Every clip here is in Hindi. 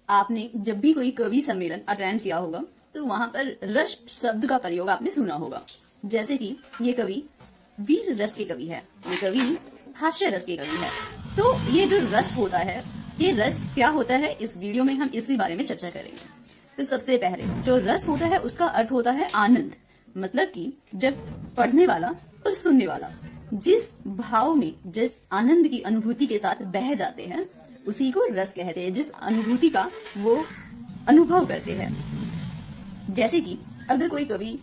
आपने जब भी कोई कवि सम्मेलन अटेंड किया होगा तो वहां पर रस शब्द का प्रयोग आपने सुना होगा। जैसे कि ये कवि वीर रस के कवि है, ये कवि हास्य रस के कवि है। तो ये जो रस होता है, ये रस क्या होता है, इस वीडियो में हम इसी बारे में चर्चा करेंगे। तो सबसे पहले जो रस होता है उसका अर्थ होता है आनंद। मतलब कि जब पढ़ने वाला और सुनने वाला जिस भाव में, जिस आनंद की अनुभूति के साथ बह जाते हैं उसी को रस कहते हैं, जिस अनुभूति का वो अनुभव करते हैं। जैसे कि अगर कोई कवि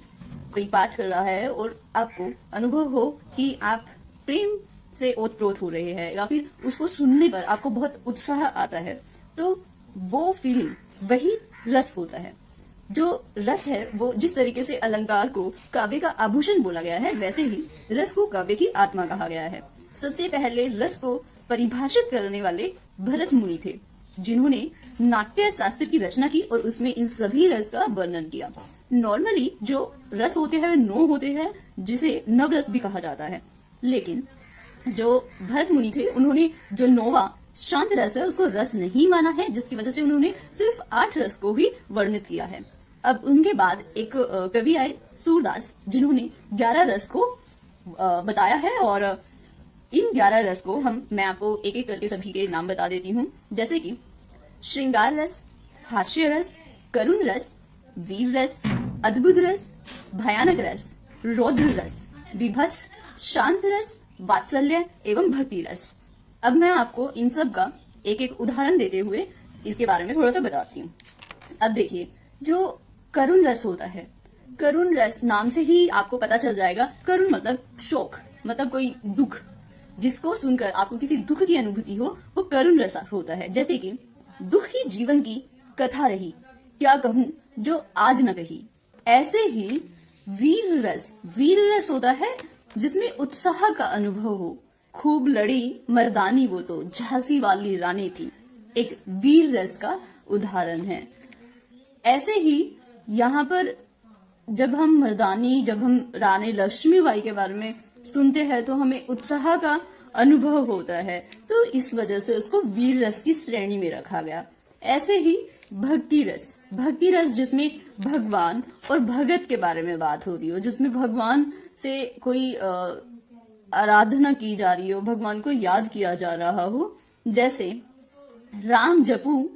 कोई पाठ कर रहा है और आपको अनुभव हो कि आप प्रेम से ओतप्रोत हो रहे हैं या फिर उसको सुनने पर आपको बहुत उत्साह आता है, तो वो फीलिंग वही रस होता है। जो रस है वो जिस तरीके से अलंकार को काव्य का आभूषण बोला गया है, वैसे ही रस को काव्य की आत्मा कहा गया है। सबसे पहले रस को परिभाषित करने वाले भरत मुनि थे, जिन्होंने नाट्य शास्त्र की रचना की और उसमें इन सभी रस का वर्णन किया। नॉर्मली जो रस होते हैं 9 होते हैं, जिसे नवरस भी कहा जाता है, लेकिन जो भरत मुनि थे उन्होंने जो 9वां शांत रस है उसको रस नहीं माना है, जिसकी वजह से उन्होंने सिर्फ 8 रस को ही वर्णित किया है। अब उनके बाद एक कवि आए सूरदास, जिन्होंने 11 रस को बताया है और इन 11 रस को मैं आपको एक एक करके सभी के नाम बता देती हूँ। जैसे कि श्रृंगार रस, हास्य रस, करुण रस, वीर रस, अद्भुत रस, भयानक रस, रौद्र रस, विभत्स, शांत रस, वात्सल्य एवं भक्ति रस। अब मैं आपको इन सब का एक एक उदाहरण देते हुए इसके बारे में थोड़ा सा बताती हूँ। अब देखिए, जो करुण रस होता है, करुण रस नाम से ही आपको पता चल जाएगा। करुण मतलब शोक, मतलब कोई दुख, जिसको सुनकर आपको किसी दुख की अनुभूति हो, वो करुण रस होता है। जैसे कि दुख ही जीवन की कथा रही, क्या कहूं जो आज न कही। ऐसे ही वीर रस होता है जिसमें उत्साह का अनुभव हो। खूब लड़ी मर्दानी वो तो झांसी वाली रानी थी, एक वीर रस का उदाहरण है। ऐसे ही यहाँ पर जब हम रानी लक्ष्मीबाई के बारे में सुनते हैं तो हमें उत्साह का अनुभव होता है, तो इस वजह से उसको वीर रस की श्रेणी में रखा गया। ऐसे ही भक्ति रस जिसमें भगवान और भगत के बारे में बात हो रही हो, जिसमें भगवान से कोई आराधना की जा रही हो, भगवान को याद किया जा रहा हो। जैसे राम जपू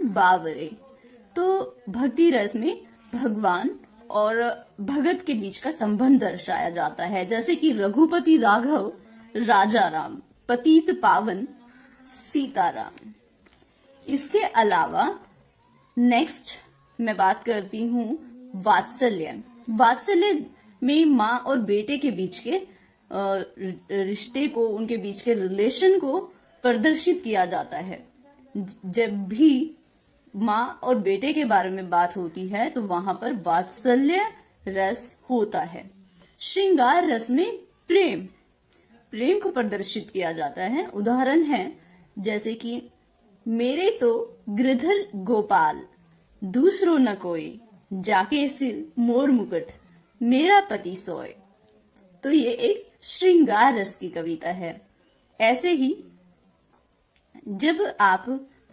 बावरे। तो भक्ति रस में भगवान और भगत के बीच का संबंध दर्शाया जाता है। जैसे कि रघुपति राघव राजा राम, पतित पावन सीताराम। इसके अलावा नेक्स्ट मैं बात करती हूँ वात्सल्य में माँ और बेटे के बीच के रिश्ते को, उनके बीच के रिलेशन को प्रदर्शित किया जाता है। जब भी माँ और बेटे के बारे में बात होती है तो वहां पर वात्सल्य रस होता है। श्रृंगार रस में प्रेम को प्रदर्शित किया जाता है। उदाहरण है जैसे कि मेरे तो गिरधर गोपाल, दूसरो न कोई, जाके सिर मोर मुकुट, मेरा पति सोए। तो ये एक श्रृंगार रस की कविता है। ऐसे ही जब आप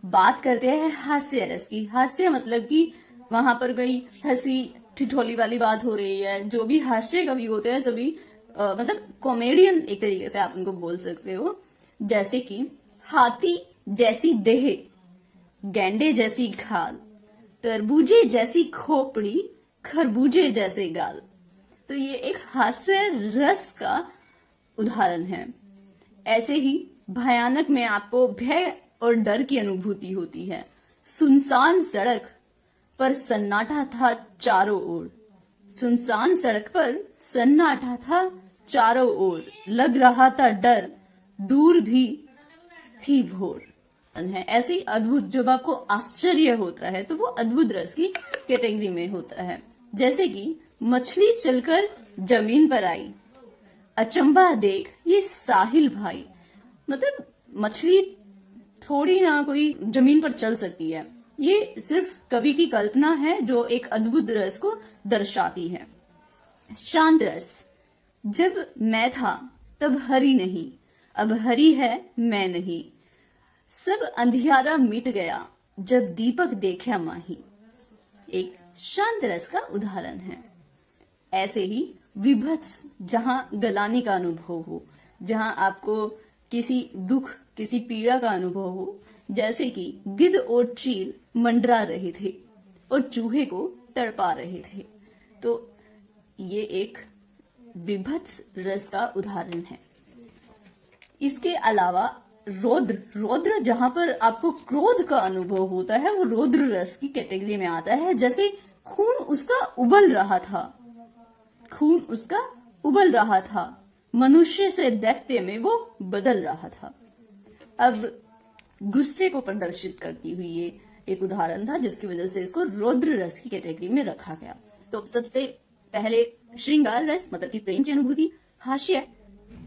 बात करते हैं हास्य रस की, हास्य मतलब कि वहां पर कोई हंसी ठिठोली वाली बात हो रही है। जो भी हास्य कवि होते हैं सभी मतलब कॉमेडियन एक तरीके से आप उनको बोल सकते हो। जैसे कि हाथी जैसी देह, गैंडे जैसी खाल, तरबूजे जैसी खोपड़ी, खरबूजे जैसे गाल। तो ये एक हास्य रस का उदाहरण है। ऐसे ही भयानक में आपको भय और डर की अनुभूति होती है। सुनसान सड़क पर सन्नाटा था चारों ओर, सुनसान सड़क पर सन्नाटा था चारों ओर, लग रहा था डर, दूर भी थी भोर। है ऐसी अद्भुत, जब आपको आश्चर्य होता है तो वो अद्भुत रस की कैटेगरी में होता है। जैसे कि मछली चलकर जमीन पर आई, अचंबा देख ये साहिल भाई। मतलब मछली थोड़ी ना कोई जमीन पर चल सकती है, ये सिर्फ कवि की कल्पना है जो एक अद्भुत रस को दर्शाती है। शांत रस, जब मैं था तब हरि नहीं, अब हरि है मैं नहीं। सब अंधियारा मिट गया जब दीपक देखा माही, एक शांत रस का उदाहरण है। ऐसे ही विभत्स जहां गलाने का अनुभव हो, जहां आपको किसी दुख किसी पीड़ा का अनुभव हो, जैसे कि गिद्ध और चील मंडरा रहे थे और चूहे को तड़पा रहे थे, तो ये एक विभत्स रस का उदाहरण है। इसके अलावा रौद्र जहां पर आपको क्रोध का अनुभव होता है, वो रौद्र रस की कैटेगरी में आता है। जैसे खून उसका उबल रहा था, मनुष्य से दैत्य में वो बदल रहा था। अब गुस्से को प्रदर्शित करती हुई ये एक उदाहरण था, जिसकी वजह से इसको रौद्र रस की कैटेगरी में रखा गया। तो सबसे पहले श्रृंगार रस मतलब कि प्रेम की अनुभूति, हास्य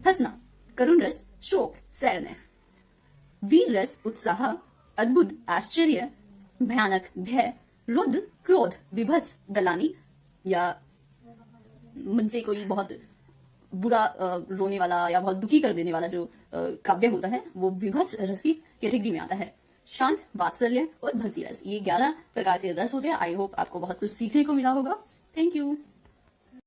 हंसना, करुण रस शोक सैडनेस, वीर रस उत्साह, अद्भुत आश्चर्य, भयानक भय, रौद्र क्रोध, विभत्स गलानी, या मुझसे कोई बहुत बुरा रोने वाला या बहुत दुखी कर देने वाला जो काव्य होता है, वो विभत्स रस की कैटेगरी में आता है। शांत, वात्सल्य और भक्ति रस, ये 11 प्रकार के रस होते हैं। आई होप आपको बहुत कुछ सीखने को मिला होगा। Thank you.